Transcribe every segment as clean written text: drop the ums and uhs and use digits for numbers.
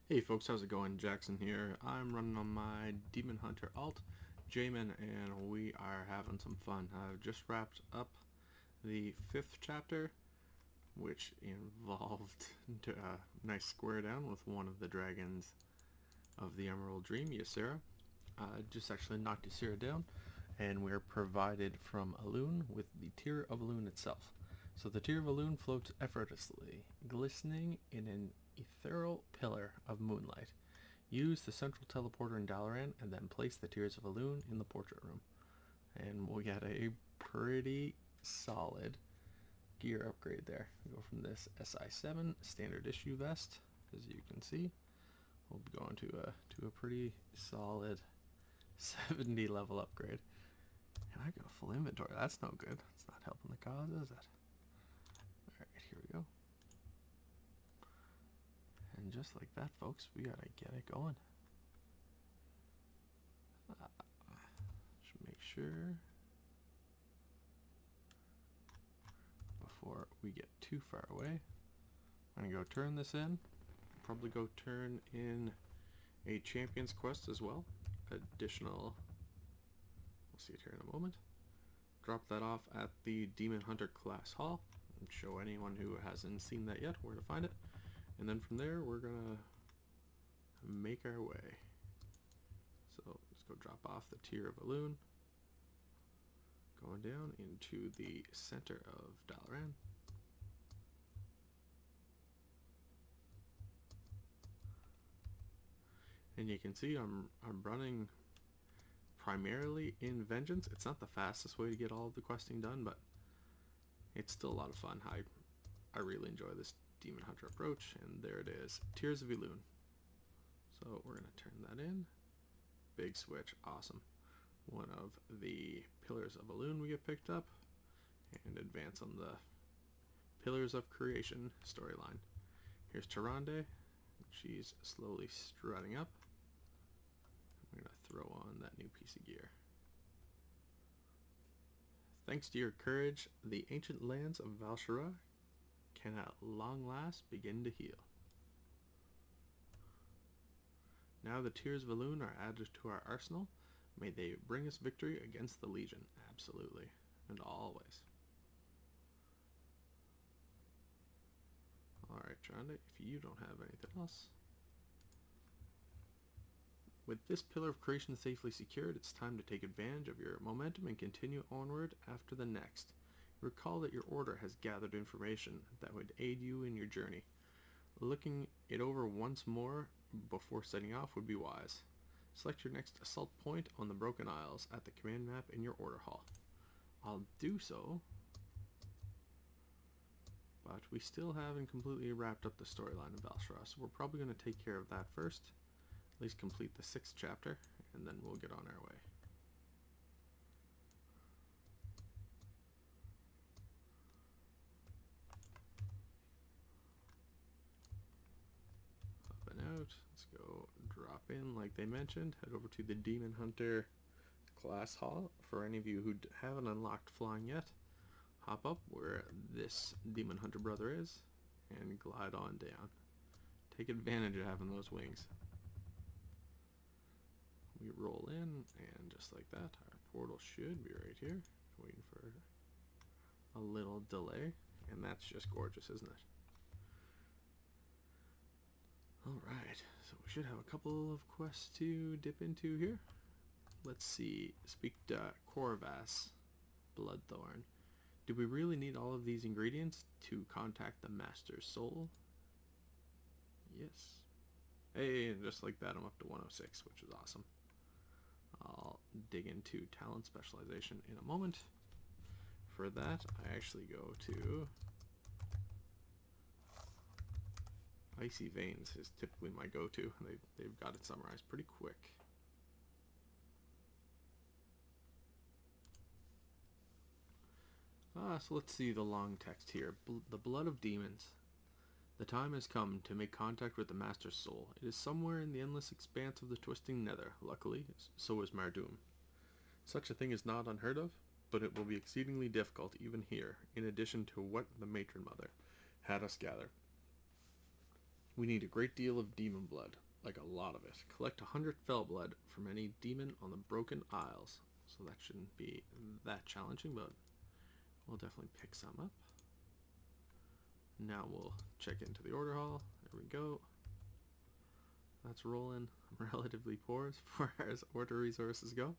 Hey folks, how's it going? Jackson here. I'm running on my Demon Hunter alt, Jaemon, and we are having some fun. I've just wrapped up the 5th chapter, which involved a nice square down with one of the dragons of the Emerald Dream, Ysera. Just actually knocked Ysera down, and we're provided from Elune with the Tear of Elune itself. So the Tear of Elune floats effortlessly, glistening in an ethereal pillar of moonlight. Use the central teleporter in Dalaran and then place the Tears of Elune in the portrait room. And we'll get a pretty solid gear upgrade there. We go from this SI7 standard issue vest, as you can see. We'll be going to a pretty solid 70 level upgrade. And I got a full inventory. That's no good. It's not helping the cause, is it? Alright, here we go. And just like that, folks, we gotta get it going. Just make sure before we get too far away. I'm gonna go turn this in. Probably go turn in a champion's quest as well. Additional, we'll see it here in a moment. Drop that off at the Demon Hunter class hall and show anyone who hasn't seen that yet where to find it. And then from there, we're gonna make our way. So let's go drop off the Tear of Elune. Going down into the center of Dalaran. And you can see I'm running primarily in Vengeance. It's not the fastest way to get all of the questing done, but it's still a lot of fun. I really enjoy this Demon Hunter approach, and there it is, Tears of Elune. So we're gonna turn that in. Big switch, awesome. One of the Pillars of Elune we get picked up, and advance on the Pillars of Creation storyline. Here's Tyrande. She's slowly strutting up. I'm gonna throw on that new piece of gear. Thanks to your courage, the ancient lands of Val'sharah can at long last begin to heal. Now the Tears of Elune are added to our arsenal. May they bring us victory against the Legion. Absolutely. And always. Alright, Tyrande, if you don't have anything else. With this Pillar of Creation safely secured, it's time to take advantage of your momentum and continue onward after the next. Recall that your order has gathered information that would aid you in your journey. Looking it over once more before setting off would be wise. Select your next assault point on the Broken Isles at the command map in your order hall. I'll do so, but we still haven't completely wrapped up the storyline of Val'sharah, so we're probably going to take care of that first. At least complete the 6th chapter, and then we'll get on our way. Out. Let's go drop in like they mentioned. Head over to the Demon Hunter class hall. For any of you who haven't unlocked flying yet, hop up where this Demon Hunter brother is and glide on down. Take advantage of having those wings. We roll in, and just like that, our portal should be right here. Waiting for a little delay, and that's just gorgeous, isn't it? Alright, so we should have a couple of quests to dip into here. Let's see. Speak to Corvus, Bloodthorn. Do we really need all of these ingredients to contact the Master's Soul? Yes. Hey, and just like that, I'm up to 106, which is awesome. I'll dig into talent specialization in a moment. For that, I actually go to Icy Veins is typically my go-to. They've got it summarized pretty quick. So let's see the long text here. The blood of demons. The time has come to make contact with the Master's Soul. It is somewhere in the endless expanse of the twisting nether. Luckily, so is Mardum. Such a thing is not unheard of, but it will be exceedingly difficult even here, in addition to what the Matron Mother had us gather. We need a great deal of demon blood, like a lot of it. Collect 100 fell blood from any demon on the Broken Isles. So that shouldn't be that challenging, but we'll definitely pick some up. Now we'll check into the order hall. There we go. That's rolling. I'm relatively poor as far as order resources go,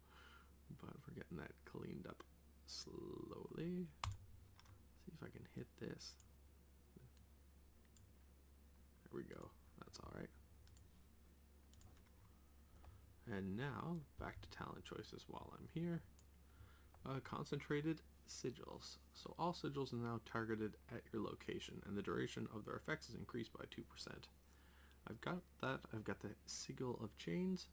but we're getting that cleaned up slowly. See if I can hit this. There we go. That's alright. And now, back to talent choices while I'm here. Concentrated sigils. So all sigils are now targeted at your location, and the duration of their effects is increased by 2%. I've got that. I've got the Sigil of Chains.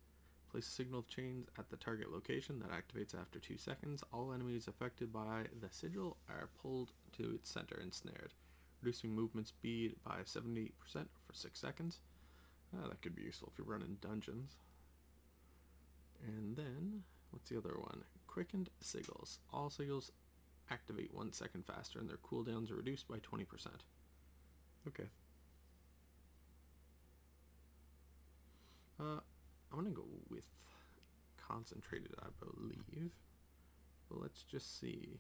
Place a signal of chains at the target location that activates after 2 seconds. All enemies affected by the sigil are pulled to its center and snared, reducing movement speed by 70% for 6 seconds. That could be useful if you're running dungeons. And then, what's the other one? Quickened Sigils. All sigils activate 1 second faster, and their cooldowns are reduced by 20%. Okay. I'm gonna go with concentrated, I believe. But let's just see.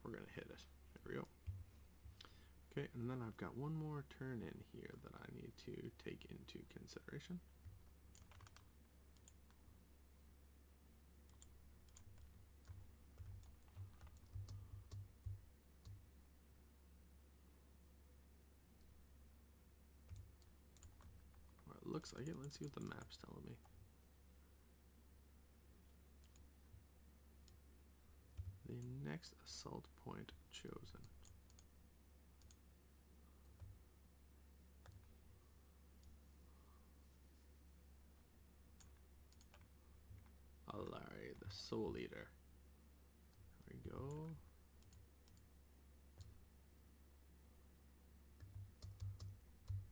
We're gonna hit it. There we go. Okay, and then I've got one more turn in here that I need to take into consideration. Well, it looks like it. Let's see what the map's telling me. The next assault point chosen. Alright, the Soul Eater. There we go.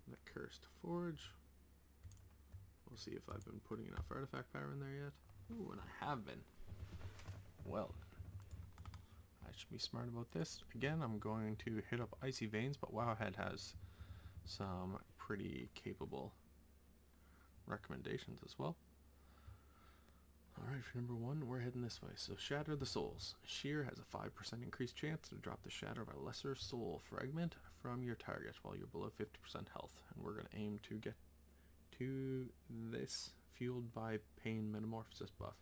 The Cursed Forge. We'll see if I've been putting enough artifact power in there yet. Ooh, and I have been. Well, I should be smart about this. Again, I'm going to hit up Icy Veins, but Wowhead has some pretty capable recommendations as well. Alright, for number 1, we're heading this way. So, Shatter the Souls. Shear has a 5% increased chance to drop the shatter of a lesser soul fragment from your target while you're below 50% health. And we're going to aim to get to this fueled by Pain Metamorphosis buff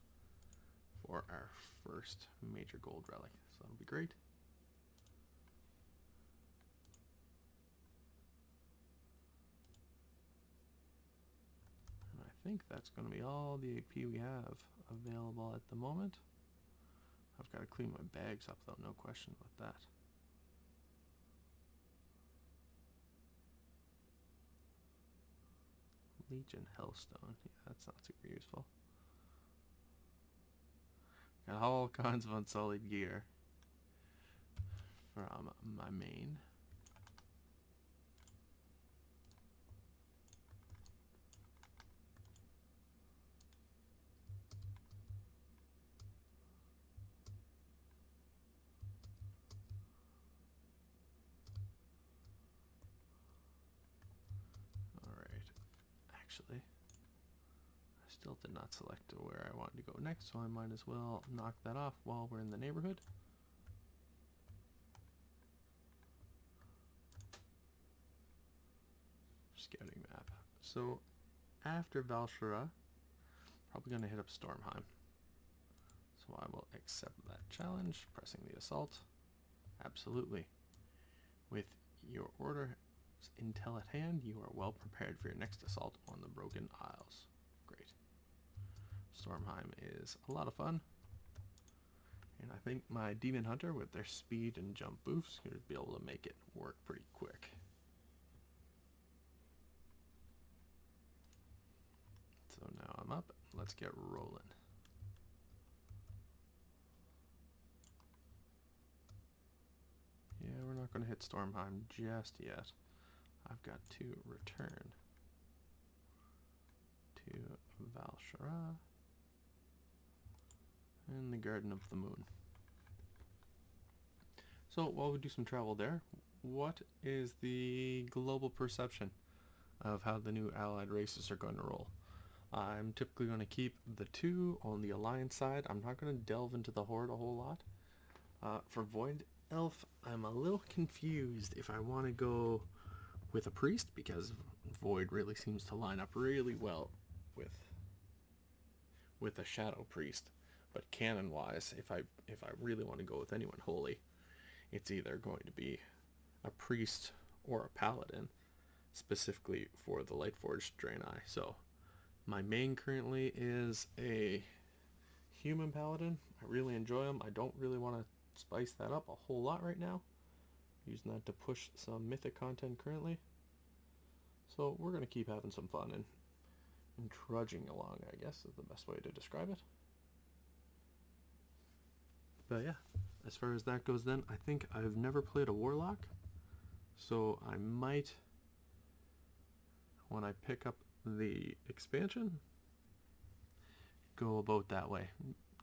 for our first major gold relic. So that'll be great. And I think that's going to be all the AP we have available at the moment. I've got to clean my bags up though, no question about that. Legion Hellstone, yeah, that's not super useful. Got all kinds of unsullied gear from my main. Actually, I still did not select where I wanted to go next, so I might as well knock that off while we're in the neighborhood. Scouting map. So after Val'sharah, probably going to hit up Stormheim. So I will accept that challenge, pressing the assault. Absolutely. With your order intel at hand, you are well prepared for your next assault on the Broken Isles. Great. Stormheim is a lot of fun, and I think my Demon Hunter with their speed and jump boosts should be able to make it work pretty quick. So now I'm up, let's get rolling. Yeah, we're not going to hit Stormheim just yet. I've got to return Val'sharah, and the Garden of the Moon. So while we do some travel there, what is the global perception of how the new allied races are going to roll? I'm typically going to keep the 2 on the Alliance side. I'm not going to delve into the Horde a whole lot. For Void Elf, I'm a little confused if I want to go with a Priest, because Void really seems to line up really well with a Shadow Priest. But canon-wise, if I really want to go with anyone holy, it's either going to be a Priest or a Paladin, specifically for the Lightforged Draenei. So my main currently is a human Paladin. I really enjoy them. I don't really want to spice that up a whole lot right now. Using that to push some mythic content currently. So we're going to keep having some fun and trudging along, I guess is the best way to describe it. But yeah, as far as that goes then, I think I've never played a Warlock. So I might, when I pick up the expansion, go about that way.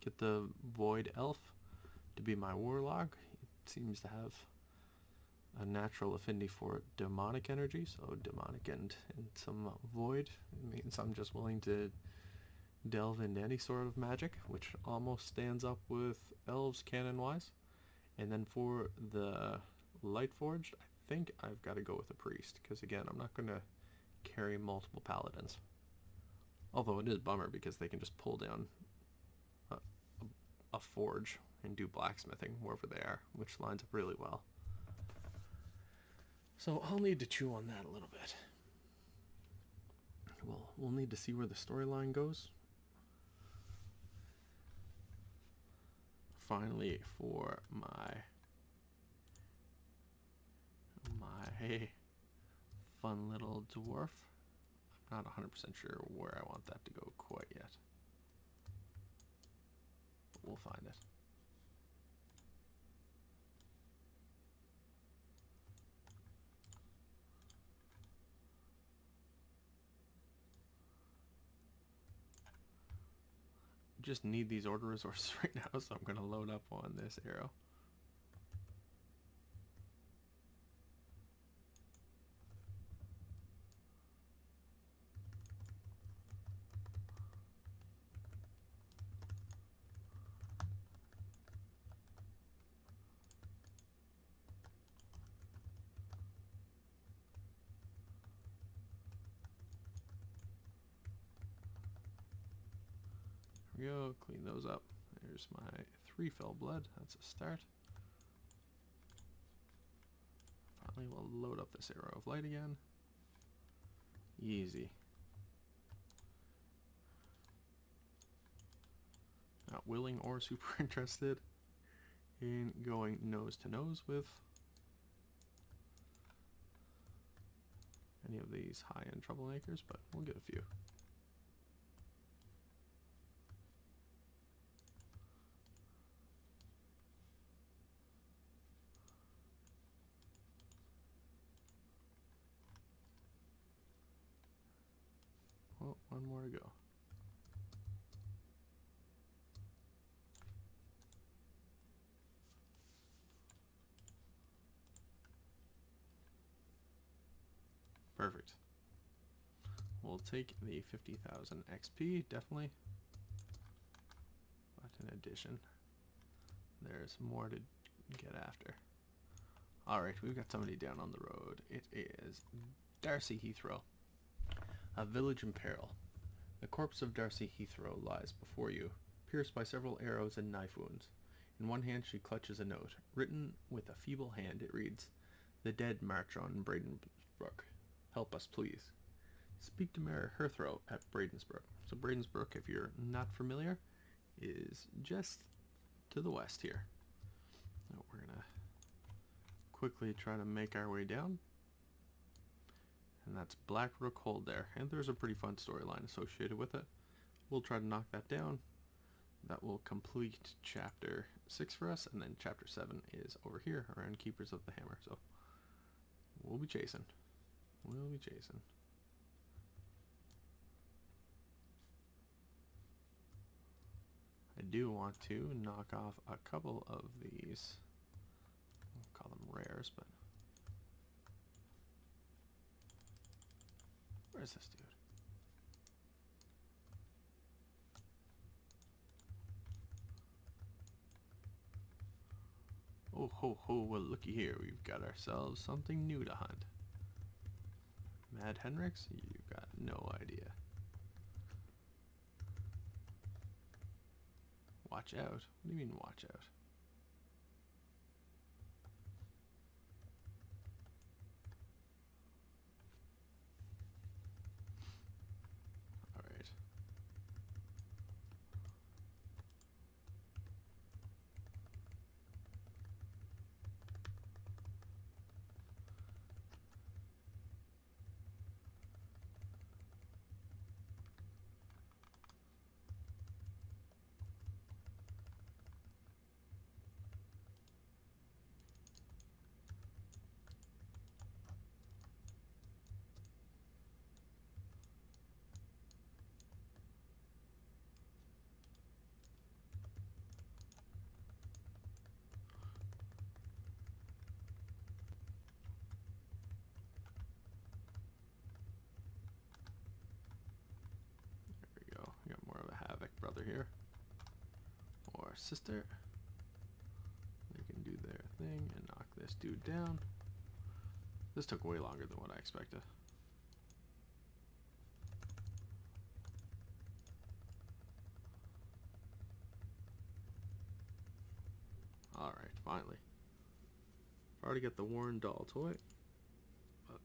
Get the Void Elf to be my Warlock. It seems to have a natural affinity for demonic energy, so demonic and some void. It means I'm just willing to delve into any sort of magic, which almost stands up with elves canon-wise. And then for the Lightforged, I think I've got to go with a Priest, because again, I'm not going to carry multiple Paladins. Although it is a bummer, because they can just pull down a forge and do blacksmithing wherever they are, which lines up really well. So I'll need to chew on that a little bit. We'll need to see where the storyline goes. Finally, for my fun little dwarf, I'm not 100% sure where I want that to go quite yet, but we'll find it. Just need these order resources right now, so I'm going to load up on this arrow. There we go, clean those up. There's my 3 fell blood, that's a start. Finally, we'll load up this arrow of light again. Easy. Not willing or super interested in going nose to nose with any of these high-end troublemakers, but we'll get a few. Oh, one more to go. Perfect. We'll take the 50,000 XP, definitely. But in addition, there's more to get after. Alright, we've got somebody down on the road. It is Darcy Heathrow. A village in peril. The corpse of Darcy Heathrow lies before you, pierced by several arrows and knife wounds. In one hand she clutches a note. Written with a feeble hand it reads, "The dead march on Bradenbrook. Help us, please. Speak to Mayor Heathrow at Bradenbrook." So Bradenbrook, if you're not familiar, is just to the west here. Now we're going to quickly try to make our way down. And that's Blackrock Hold there. And there's a pretty fun storyline associated with it. We'll try to knock that down. That will complete chapter 6 for us. And then chapter 7 is over here around Keepers of the Hammer. So we'll be chasing. We'll be chasing. do want to knock off a couple of these. I'll call them rares, but where's this dude? Oh ho ho, well looky here, we've got ourselves something new to hunt. Mad Henricks? You've got no idea. Watch out? What do you mean watch out? Alright. Brother here, or sister. They can do their thing and knock this dude down. This took way longer than what I expected. Alright, finally. I've already got the worn doll toy, but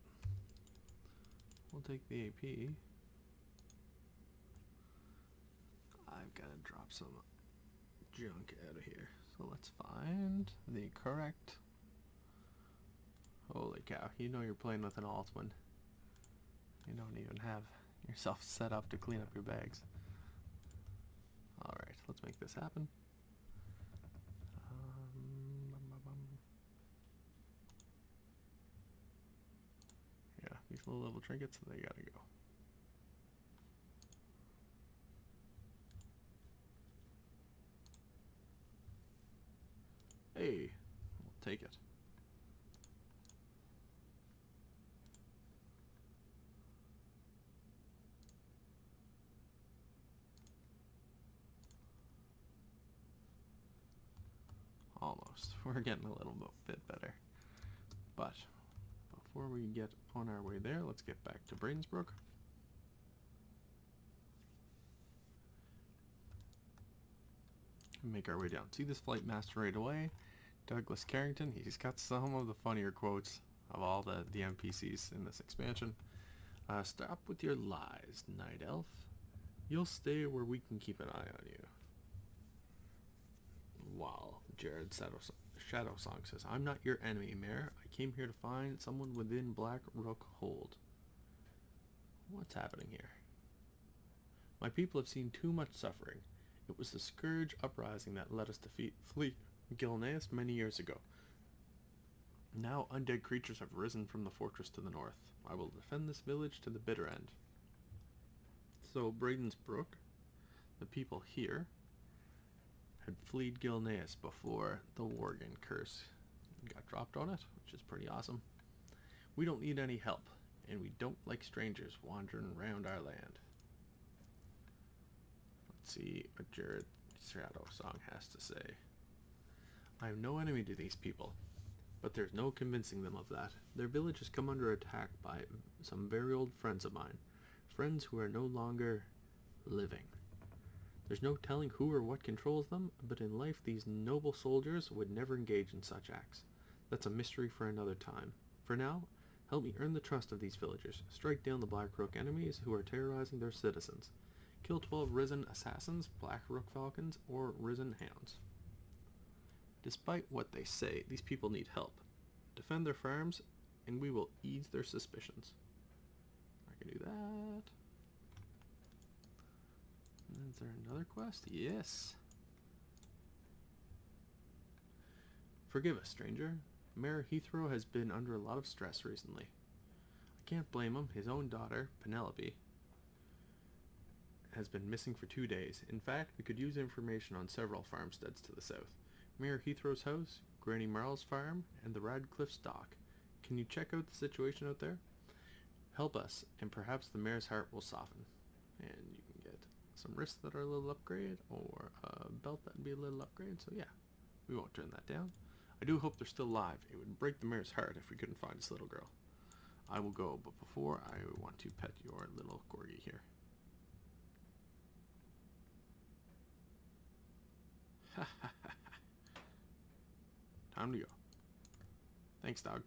we'll take the AP. I've got to drop some junk out of here. So let's find the correct... Holy cow, you know you're playing with an Altman. You don't even have yourself set up to clean up your bags. Alright, let's make this happen. Yeah, these low level trinkets, they gotta go. Hey, we'll take it. Almost. We're getting a little bit better. But before we get on our way there, let's get back to Bradenbrook. And make our way down. See this flight master right away? Douglas Carrington. He's got some of the funnier quotes of all the NPCs in this expansion. Stop with your lies, Night Elf. You'll stay where we can keep an eye on you. While Jared Shadow Song says, I'm not your enemy, Mare. I came here to find someone within Blackrock Hold. What's happening here? My people have seen too much suffering. It was the Scourge uprising that let us flee Gilneas many years ago. Now undead creatures have risen from the fortress to the north. I will defend this village to the bitter end. So Bradenbrook, the people here, had fled Gilneas before the Worgen curse got dropped on it, which is pretty awesome. We don't need any help, and we don't like strangers wandering around our land. Let's see what Jared Shadow Song has to say. I am no enemy to these people, but there's no convincing them of that. Their village has come under attack by some very old friends of mine. Friends who are no longer living. There's no telling who or what controls them, but in life these noble soldiers would never engage in such acts. That's a mystery for another time. For now, help me earn the trust of these villagers. Strike down the Blackrock enemies who are terrorizing their citizens. Kill 12 risen assassins, Blackrock Falcons, or risen hounds. Despite what they say, these people need help. Defend their farms, and we will ease their suspicions. I can do that. Is there another quest? Yes. Forgive us, stranger. Mayor Heathrow has been under a lot of stress recently. I can't blame him. His own daughter, Penelope, has been missing for 2 days. In fact, we could use information on several farmsteads to the south. Mayor Heathrow's house, Granny Marl's farm, and the Radcliffe's dock. Can you check out the situation out there? Help us, and perhaps the mayor's heart will soften. And you can get some wrists that are a little upgrade, or a belt that would be a little upgrade, so yeah, we won't turn that down. I do hope they're still alive. It would break the mayor's heart if we couldn't find this little girl. I will go, but before, I want to pet your little corgi here. Time to go. Thanks, dog.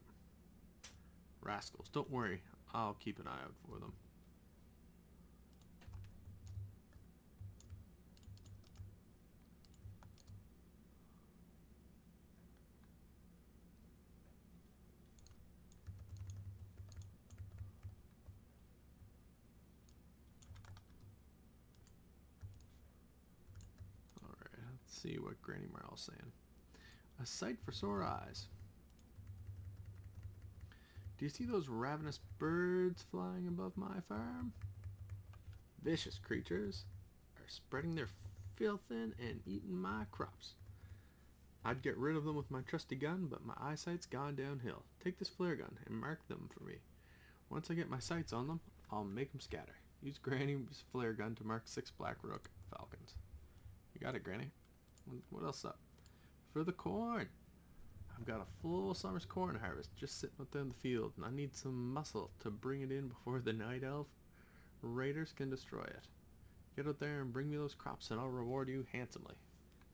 Rascals, don't worry. I'll keep an eye out for them. Alright, let's see what Granny Marl's saying. A sight for sore eyes. Do you see those ravenous birds flying above my farm? Vicious creatures are spreading their filth in and eating my crops. I'd get rid of them with my trusty gun, but my eyesight's gone downhill. Take this flare gun and mark them for me. Once I get my sights on them, I'll make them scatter. Use Granny's flare gun to mark 6 Blackrock Falcons. You got it, Granny. What else up? For the corn. I've got a full summer's corn harvest just sitting out there in the field, and I need some muscle to bring it in before the night elf raiders can destroy it. Get out there and bring me those crops, and I'll reward you handsomely.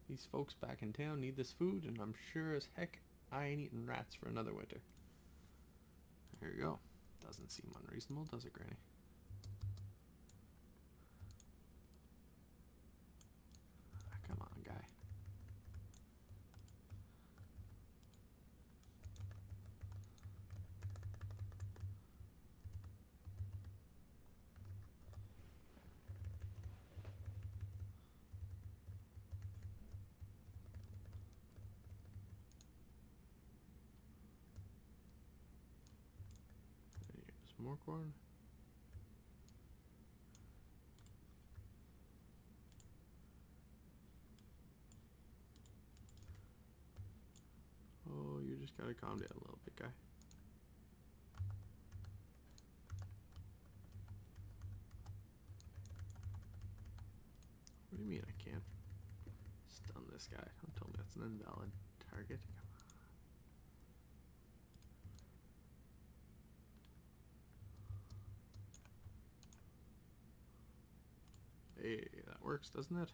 These folks back in town need this food, and I'm sure as heck I ain't eating rats for another winter. There you go. Doesn't seem unreasonable, does it, Granny? Come on, guy. More corn. Oh, you just gotta calm down a little bit, guy. What do you mean I can't stun this guy? Don't tell me that's an invalid target. Hey, that works, doesn't it?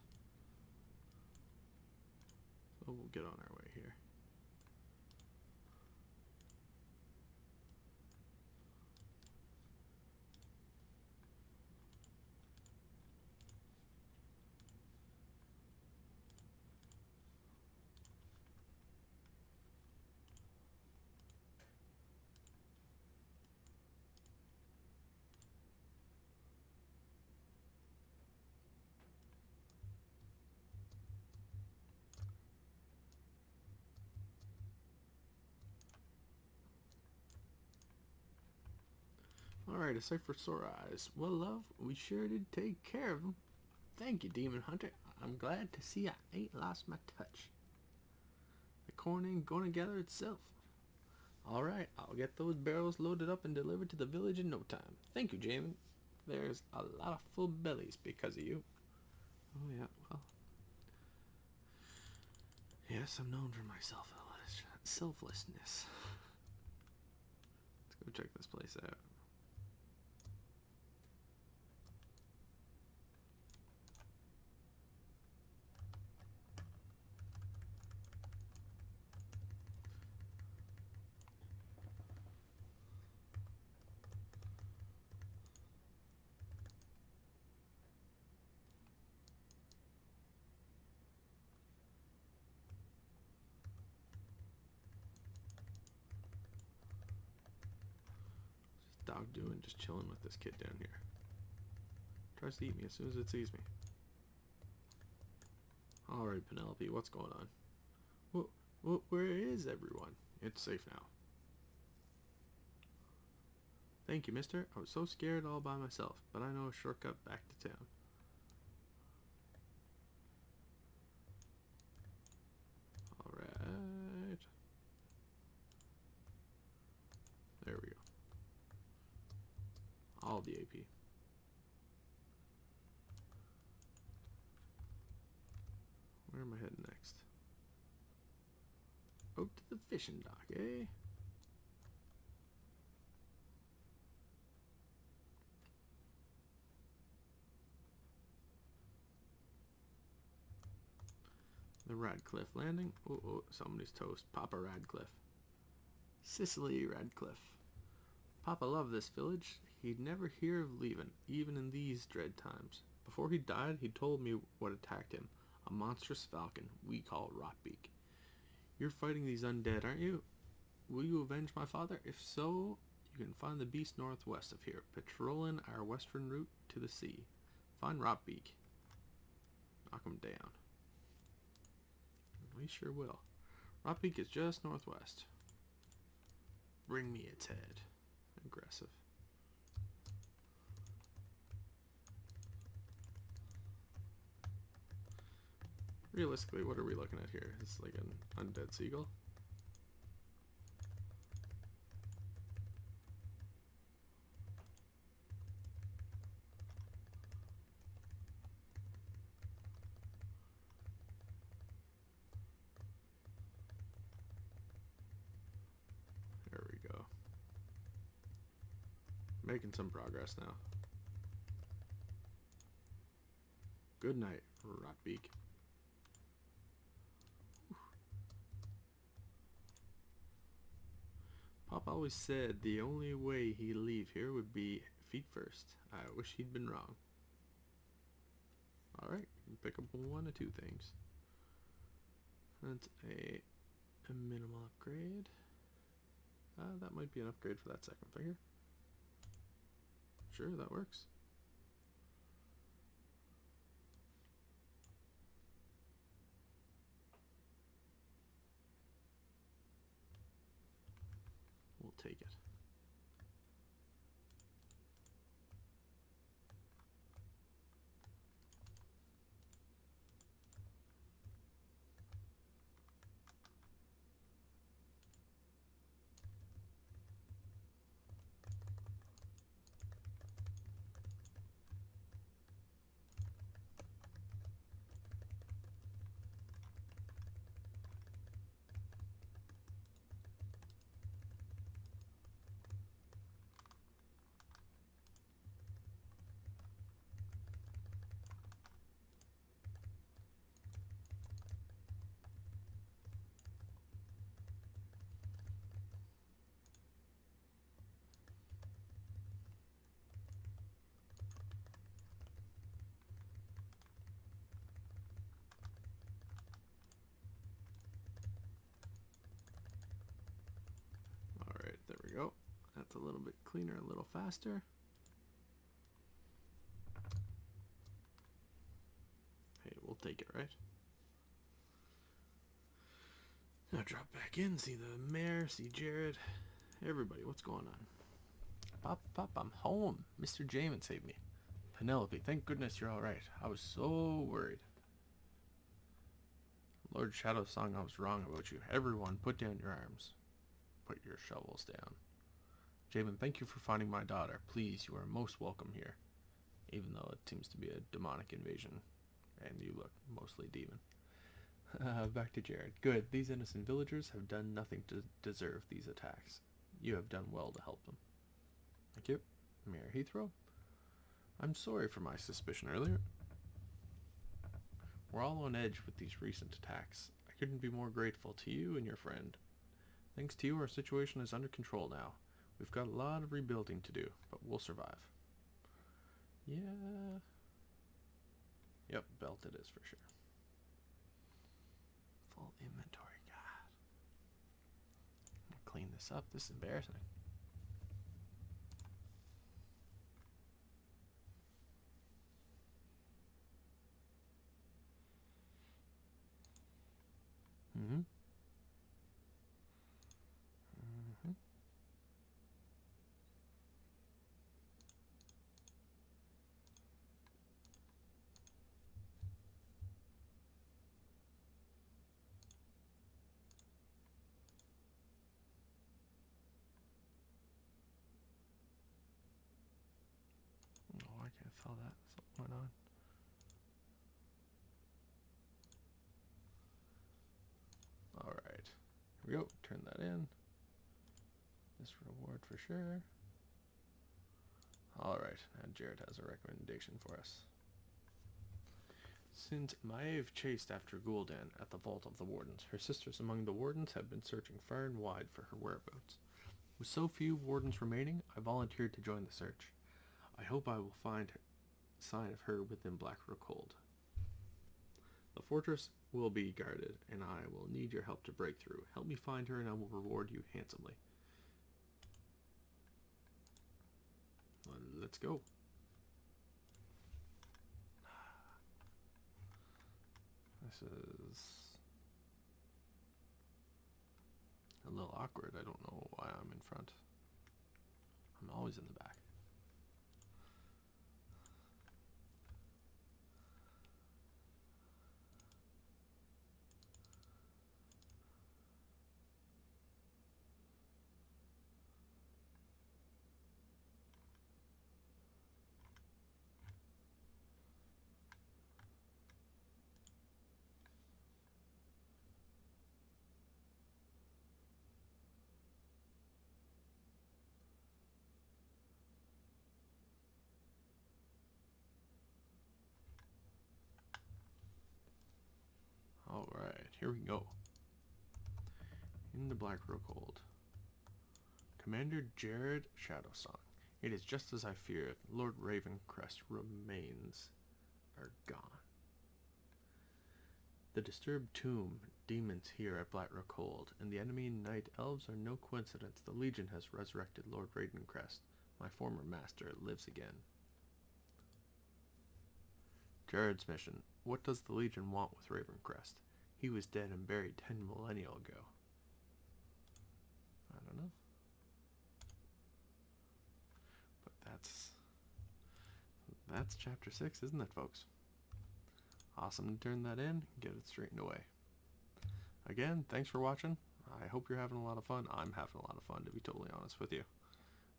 So we'll get on our way here. Alright, a sight for sore eyes. Well, love, we sure did take care of them. Thank you, Demon Hunter. I'm glad to see I ain't lost my touch. The corn ain't gonna gather itself. Alright, I'll get those barrels loaded up and delivered to the village in no time. Thank you, Jaemon. There's a lot of full bellies because of you. Oh yeah, well. Yes, I'm known for my selflessness. Let's go check this place out. Dog doing just chilling with this kid down here. Tries to eat me as soon as it sees me. Alright, Penelope, what's going on? Where is everyone? It's safe now. Thank you, mister. I was so scared all by myself, but I know a shortcut back to town. the AP. Where am I heading next? Out to the fishing dock, eh? The Radcliffe Landing. Oh, somebody's toast. Papa Radcliffe. Sicily Radcliffe. Papa loved this village. He'd never hear of leaving, even in these dread times. Before he died, he told me what attacked him. A monstrous falcon we call Rotbeak. You're fighting these undead, aren't you? Will you avenge my father? If so, you can find the beast northwest of here, patrolling our western route to the sea. Find Rotbeak. Knock him down. We sure will. Rotbeak is just northwest. Bring me its head. Aggressive. Realistically, what are we looking at here? It's like an undead seagull. There we go. Making some progress now. Good night, Rotbeak. Pop always said the only way he'd leave here would be feet first. I wish he'd been wrong. Alright, pick up one of two things. That's a minimal upgrade. That might be an upgrade for that second figure. Sure, that works. We'll take it. Alright, there we go. That's a little bit cleaner, a little faster. Hey, we'll take it, right? Now drop back in, see the mayor, see Jared. Everybody, what's going on? Pop, I'm home. Mr. Jaemon saved me. Penelope, thank goodness you're alright. I was so worried. Lord Shadowsong, I was wrong about you. Everyone, put down your arms. Put your shovels down. Jaemon, thank you for finding my daughter. Please, you are most welcome here. Even though it seems to be a demonic invasion. And you look mostly demon. Back to Jared. Good. These innocent villagers have done nothing to deserve these attacks. You have done well to help them. Thank you. Mayor Heathrow. I'm sorry for my suspicion earlier. We're all on edge with these recent attacks. I couldn't be more grateful to you and your friend. Thanks to you, our situation is under control now. We've got a lot of rebuilding to do, but we'll survive. Yeah. Yep, belt it is for sure. Full inventory, God. I'm gonna clean this up. This is embarrassing. Mm-hmm. Mm-hmm. saw that. Something went on. Alright. Here we go. Turn that in. This reward for sure. Alright. Now Jared has a recommendation for us. Since Maeve chased after Gul'dan at the Vault of the Wardens, her sisters among the Wardens have been searching far and wide for her whereabouts. With so few Wardens remaining, I volunteered to join the search. I hope I will find a sign of her within Blackrock Hold. The fortress will be guarded, and I will need your help to break through. Help me find her, and I will reward you handsomely. Let's go. This is a little awkward. I don't know why I'm in front. I'm always in the back. Alright, here we go. In the Blackrock Hold. Commander Jared Shadowsong. It is just as I feared. Lord Ravencrest remains are gone. The disturbed tomb demons here at Blackrock Hold, and the enemy night elves are no coincidence. The Legion has resurrected Lord Ravencrest. My former master lives again. Jared's mission. What does the Legion want with Ravencrest? He was dead and buried 10 millennia ago. I don't know. But that's chapter 6, isn't it, folks? Awesome to turn that in and get it straightened away. Again, thanks for watching. I hope you're having a lot of fun. I'm having a lot of fun, to be totally honest with you.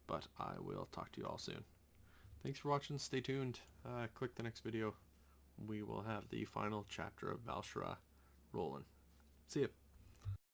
But I will talk to you all soon. Thanks for watching. Stay tuned. Click the next video. We will have the final chapter of Val'sharah rolling. See ya.